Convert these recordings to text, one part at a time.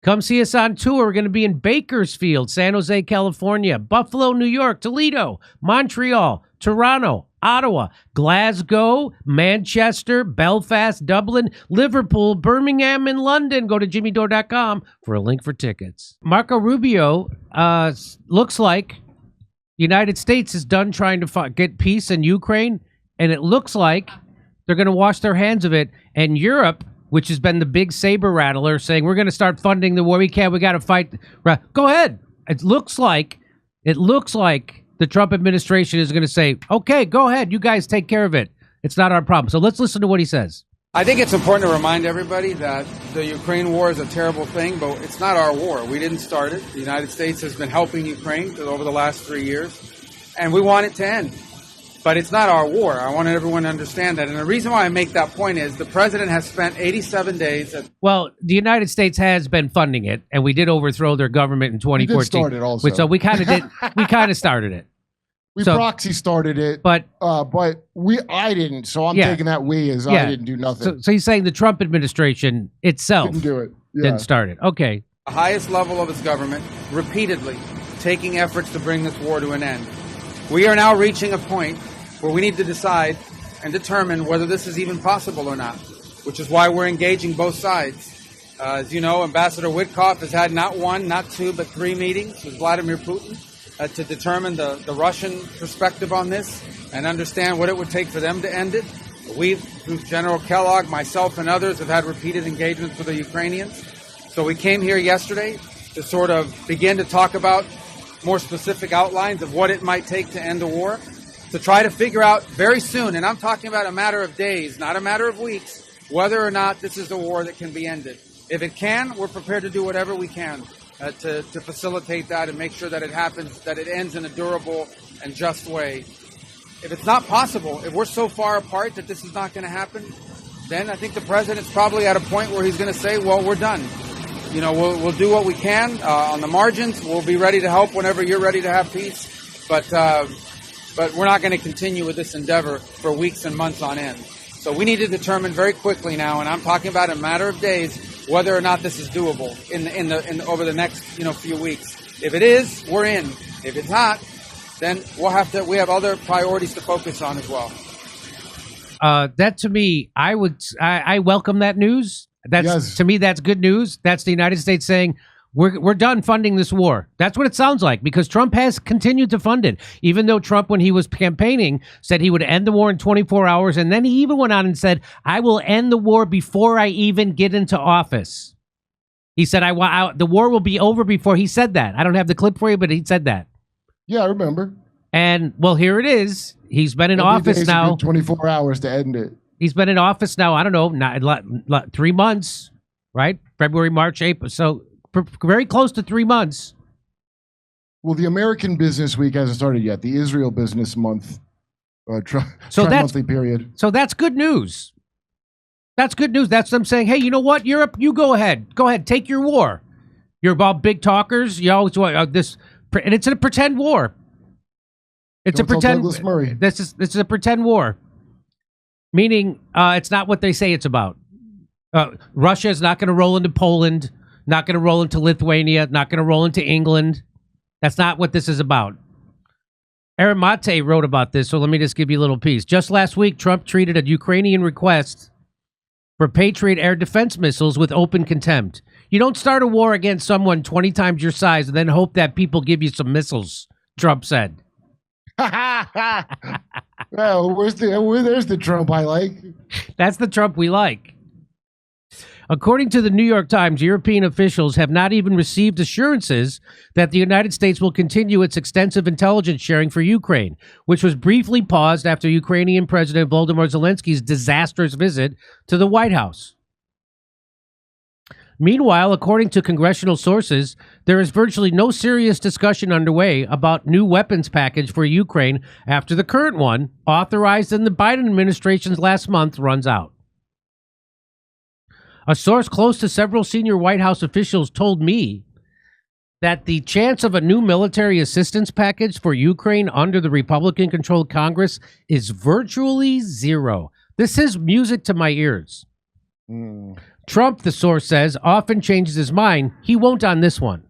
Come see us on tour. We're going to be in Bakersfield, San Jose, California, Buffalo, New York, Toledo, Montreal, Toronto, Ottawa, Glasgow, Manchester, Belfast, Dublin, Liverpool, Birmingham, and London. Go to jimmydore.com for a link for tickets. Marco Rubio looks like the United States is done trying to get peace in Ukraine, and it looks like they're going to wash their hands of it. And Europe, which has been the big saber rattler, saying we're going to start funding the war. We got to fight. Go ahead. It looks like the Trump administration is going to say, okay, go ahead. You guys take care of it. It's not our problem. So let's listen to what he says. I think it's important to remind everybody that the Ukraine war is a terrible thing, but it's not our war. We didn't start it. The United States has been helping Ukraine over the last 3 years, and we want it to end. But it's not our war. I want everyone to understand that. And the reason why I make that point is the president has spent 87 days. Well, the United States has been funding it, and we did overthrow their government in 2014. We did start it also. So we kind of did. We kind of started it. We proxy started it, but I didn't. So I'm taking that we as I didn't do nothing. So he's saying the Trump administration itself didn't do it. Didn't start it. Okay. The highest level of its government repeatedly taking efforts to bring this war to an end. We are now reaching a point where we need to decide and determine whether this is even possible or not, which is why we're engaging both sides. As you know, Ambassador Witkoff has had not one, not two, but 3 meetings with Vladimir Putin to determine the Russian perspective on this and understand what it would take for them to end it. We've, through General Kellogg, myself, and others, have had repeated engagements with the Ukrainians. So we came here yesterday to sort of begin to talk about more specific outlines of what it might take to end the war, to try to figure out very soon, and I'm talking about a matter of days, not a matter of weeks, whether or not this is a war that can be ended. If it can, we're prepared to do whatever we can to facilitate that and make sure that it happens, that it ends in a durable and just way. If it's not possible, if we're so far apart that this is not going to happen, then I think the president's probably at a point where he's going to say, well, we're done. You know, we'll do what we can on the margins. We'll be ready to help whenever you're ready to have peace. But we're not going to continue with this endeavor for weeks and months on end. So we need to determine very quickly now, and I'm talking about a matter of days, whether or not this is doable in over the next few weeks. If it is, we're in. If it's not, then we have other priorities to focus on as well. That to me, I welcome that news. To me, that's good news. That's the United States saying we're done funding this war. That's what it sounds like, because Trump has continued to fund it, even though Trump, when he was campaigning, said he would end the war in 24 hours, and then he even went on and said, "I will end the war before I even get into office." He said, "The war will be over before." He said that. I don't have the clip for you, but he said that. Yeah, I remember. And well, here it is. He's been in office now. 24 hours to end it. He's been in office now, I don't know, 3 months, right? February, March, April. So very close to 3 months. Well, the American Business Week hasn't started yet. The Israel Business Month, monthly period. So that's good news. That's good news. That's them saying, hey, you know what, Europe, you go ahead. Go ahead, take your war. You're about big talkers. You always want this, and it's a pretend war. It's a pretend. This is a pretend war. Meaning, it's not what they say it's about. Russia is not going to roll into Poland, not going to roll into Lithuania, not going to roll into England. That's not what this is about. Aaron Mate wrote about this, so let me just give you a little piece. Just last week, Trump treated a Ukrainian request for Patriot air defense missiles with open contempt. You don't start a war against someone 20 times your size and then hope that people give you some missiles, Trump said. Well, there's the Trump I like. That's the Trump we like. According to the New York Times, European officials have not even received assurances that the United States will continue its extensive intelligence sharing for Ukraine, which was briefly paused after Ukrainian President Volodymyr Zelensky's disastrous visit to the White House. Meanwhile, according to congressional sources, there is virtually no serious discussion underway about new weapons package for Ukraine after the current one, authorized in the Biden administration's last month, runs out. A source close to several senior White House officials told me that the chance of a new military assistance package for Ukraine under the Republican-controlled Congress is virtually zero. This is music to my ears. Trump, the source says, often changes his mind. He won't on this one.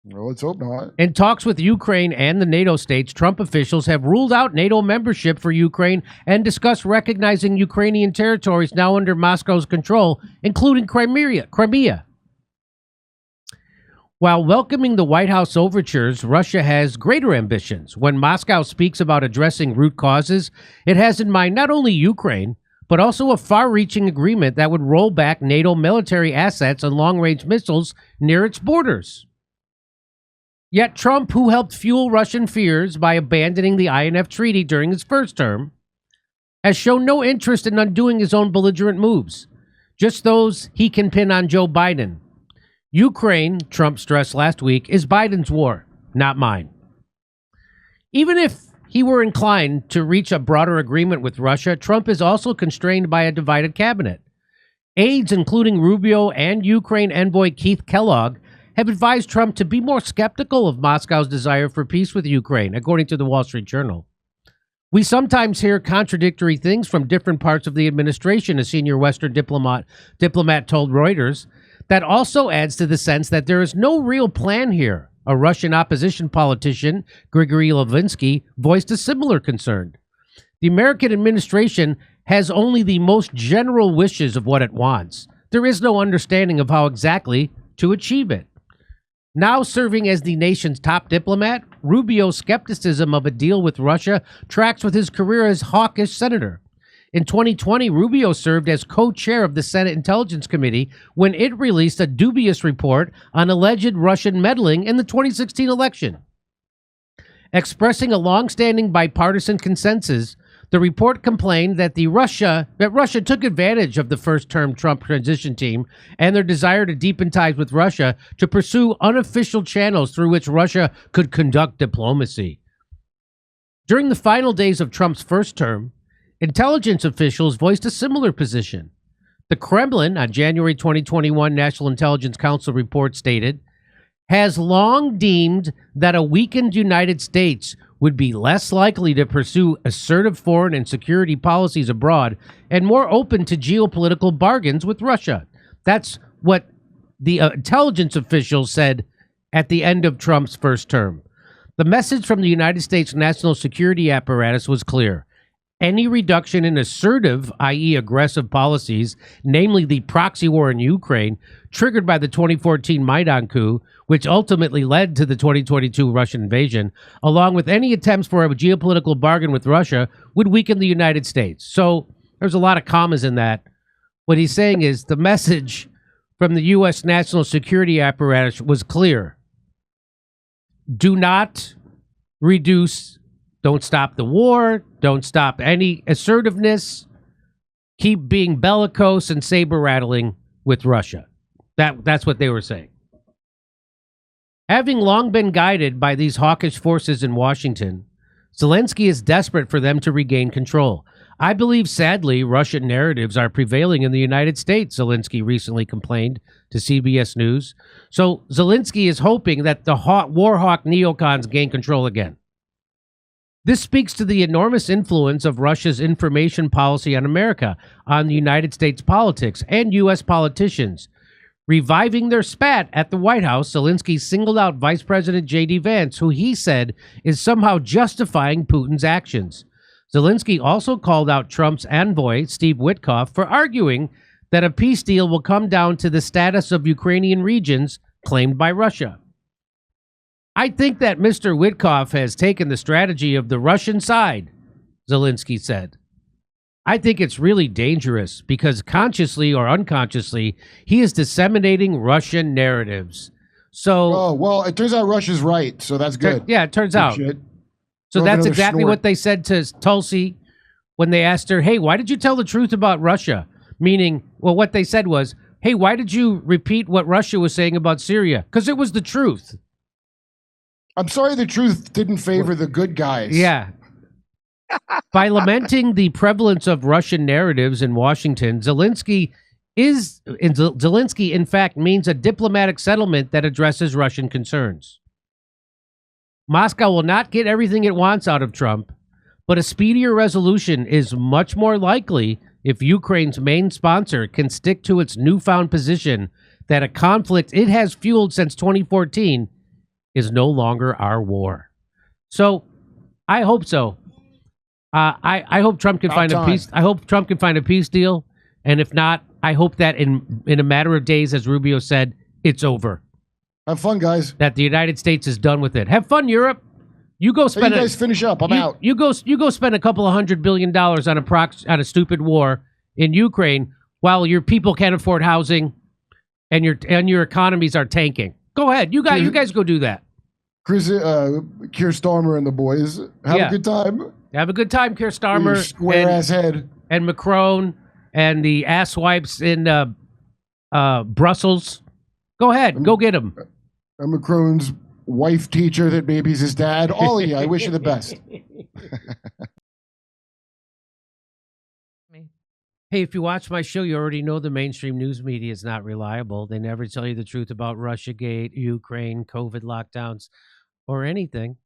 Well, let's hope not. In talks with Ukraine and the NATO states, Trump officials have ruled out NATO membership for Ukraine and discussed recognizing Ukrainian territories now under Moscow's control, including Crimea. While welcoming the White House overtures, Russia has greater ambitions. When Moscow speaks about addressing root causes, it has in mind not only Ukraine, but also a far-reaching agreement that would roll back NATO military assets and long-range missiles near its borders. Yet Trump, who helped fuel Russian fears by abandoning the INF Treaty during his first term, has shown no interest in undoing his own belligerent moves, just those he can pin on Joe Biden. Ukraine, Trump stressed last week, is Biden's war, not mine. Even if he were inclined to reach a broader agreement with Russia, Trump is also constrained by a divided cabinet. Aides, including Rubio and Ukraine envoy Keith Kellogg, have advised Trump to be more skeptical of Moscow's desire for peace with Ukraine, according to the Wall Street Journal. We sometimes hear contradictory things from different parts of the administration, a senior Western diplomat told Reuters. That also adds to the sense that there is no real plan here. A Russian opposition politician, Grigory Zelenskyy, voiced a similar concern. The American administration has only the most general wishes of what it wants. There is no understanding of how exactly to achieve it. Now serving as the nation's top diplomat, Rubio's skepticism of a deal with Russia tracks with his career as hawkish senator. In 2020, Rubio served as co-chair of the Senate Intelligence Committee when it released a dubious report on alleged Russian meddling in the 2016 election. Expressing a long-standing bipartisan consensus, the report complained that Russia took advantage of the first-term Trump transition team and their desire to deepen ties with Russia to pursue unofficial channels through which Russia could conduct diplomacy. During the final days of Trump's first term, intelligence officials voiced a similar position. The Kremlin, on January 2021 National Intelligence Council report stated, has long deemed that a weakened United States would be less likely to pursue assertive foreign and security policies abroad and more open to geopolitical bargains with Russia. That's what the intelligence officials said at the end of Trump's first term. The message from the United States national security apparatus was clear. Any reduction in assertive, i.e. aggressive policies, namely the proxy war in Ukraine, triggered by the 2014 Maidan coup, which ultimately led to the 2022 Russian invasion, along with any attempts for a geopolitical bargain with Russia, would weaken the United States. So there's a lot of commas in that. What he's saying is the message from the U.S. national security apparatus was clear. Do not reduce, don't stop the war, don't stop any assertiveness, keep being bellicose and saber-rattling with Russia. That's what they were saying. Having long been guided by these hawkish forces in Washington, Zelenskyy is desperate for them to regain control. I believe, sadly, Russian narratives are prevailing in the United States, Zelenskyy recently complained to CBS News. So Zelenskyy is hoping that the war hawk neocons gain control again. This speaks to the enormous influence of Russia's information policy on America, on the United States politics, and U.S. politicians. Reviving their spat at the White House, Zelenskyy singled out Vice President J.D. Vance, who he said is somehow justifying Putin's actions. Zelenskyy also called out Trump's envoy, Steve Witkoff, for arguing that a peace deal will come down to the status of Ukrainian regions claimed by Russia. I think that Mr. Witkoff has taken the strategy of the Russian side, Zelenskyy said. I think it's really dangerous because consciously or unconsciously, he is disseminating Russian narratives. So, oh, well, it turns out Russia's right, so that's good. Yeah, it turns out. Shit. So that's exactly what they said to Tulsi when they asked her, hey, why did you tell the truth about Russia? Meaning, well, what they said was, hey, why did you repeat what Russia was saying about Syria? Because it was the truth. I'm sorry the truth didn't favor the good guys. Yeah. By lamenting the prevalence of Russian narratives in Washington, Zelenskyy, in fact, means a diplomatic settlement that addresses Russian concerns. Moscow will not get everything it wants out of Trump, but a speedier resolution is much more likely if Ukraine's main sponsor can stick to its newfound position that a conflict it has fueled since 2014 is no longer our war. So I hope so. I hope Trump can find a peace. I hope Trump can find a peace deal. And if not, I hope that in a matter of days, as Rubio said, it's over. Have fun, guys. That the United States is done with it. Have fun, Europe. You go spend. Hey, you guys finish up. I'm out. You go spend a couple of $100 billion on a stupid war in Ukraine while your people can't afford housing and your economies are tanking. Go ahead. You guys go do that. Chris, Keir Starmer and the boys have a good time. Have a good time, Keir Starmer. Square ass head. And Macron and the asswipes in Brussels. Go ahead. Go get them. And Macron's wife teacher that baby's his dad. All of you, I wish you the best. Hey, if you watch my show, you already know the mainstream news media is not reliable. They never tell you the truth about Russiagate, Ukraine, COVID lockdowns, or anything.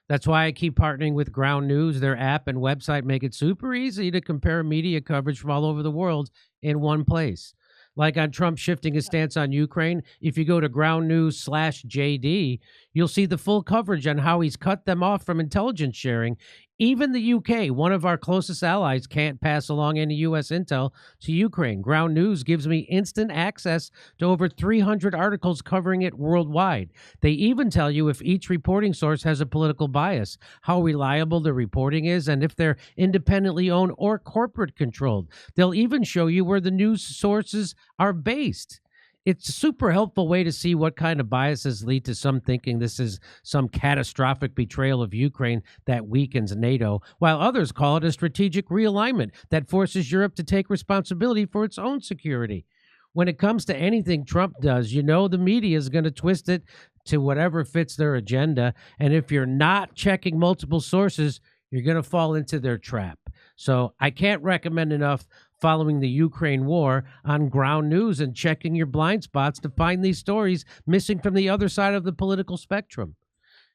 That's why I keep partnering with Ground News. Their app and website make it super easy to compare media coverage from all over the world in one place. Like on Trump shifting his stance on Ukraine, if you go to Ground News/JD, you'll see the full coverage on how he's cut them off from intelligence sharing. Even the UK, one of our closest allies, can't pass along any U.S. intel to Ukraine. Ground News gives me instant access to over 300 articles covering it worldwide. They even tell you if each reporting source has a political bias, how reliable the reporting is, and if they're independently owned or corporate controlled. They'll even show you where the news sources are based. It's a super helpful way to see what kind of biases lead to some thinking this is some catastrophic betrayal of Ukraine that weakens NATO, while others call it a strategic realignment that forces Europe to take responsibility for its own security. When it comes to anything Trump does, you know the media is going to twist it to whatever fits their agenda, and if you're not checking multiple sources, you're going to fall into their trap. So I can't recommend enough following the Ukraine war on Ground News and checking your blind spots to find these stories missing from the other side of the political spectrum.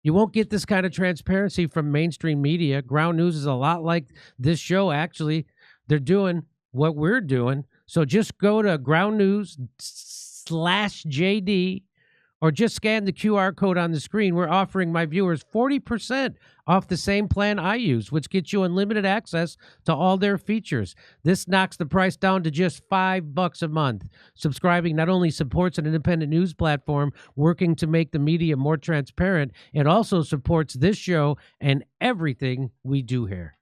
You won't get this kind of transparency from mainstream media. Ground News is a lot like this show, actually. They're doing what we're doing. So just go to Ground News/JD or just scan the QR code on the screen. We're offering my viewers 40% off the same plan I use, which gets you unlimited access to all their features. This knocks the price down to just $5 a month. Subscribing not only supports an independent news platform working to make the media more transparent, it also supports this show and everything we do here.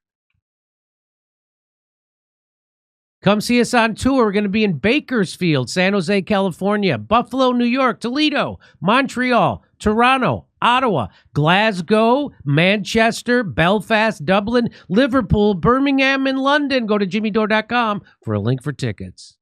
Come see us on tour. We're going to be in Bakersfield, San Jose, California, Buffalo, New York, Toledo, Montreal, Toronto, Ottawa, Glasgow, Manchester, Belfast, Dublin, Liverpool, Birmingham, and London. Go to jimmydore.com for a link for tickets.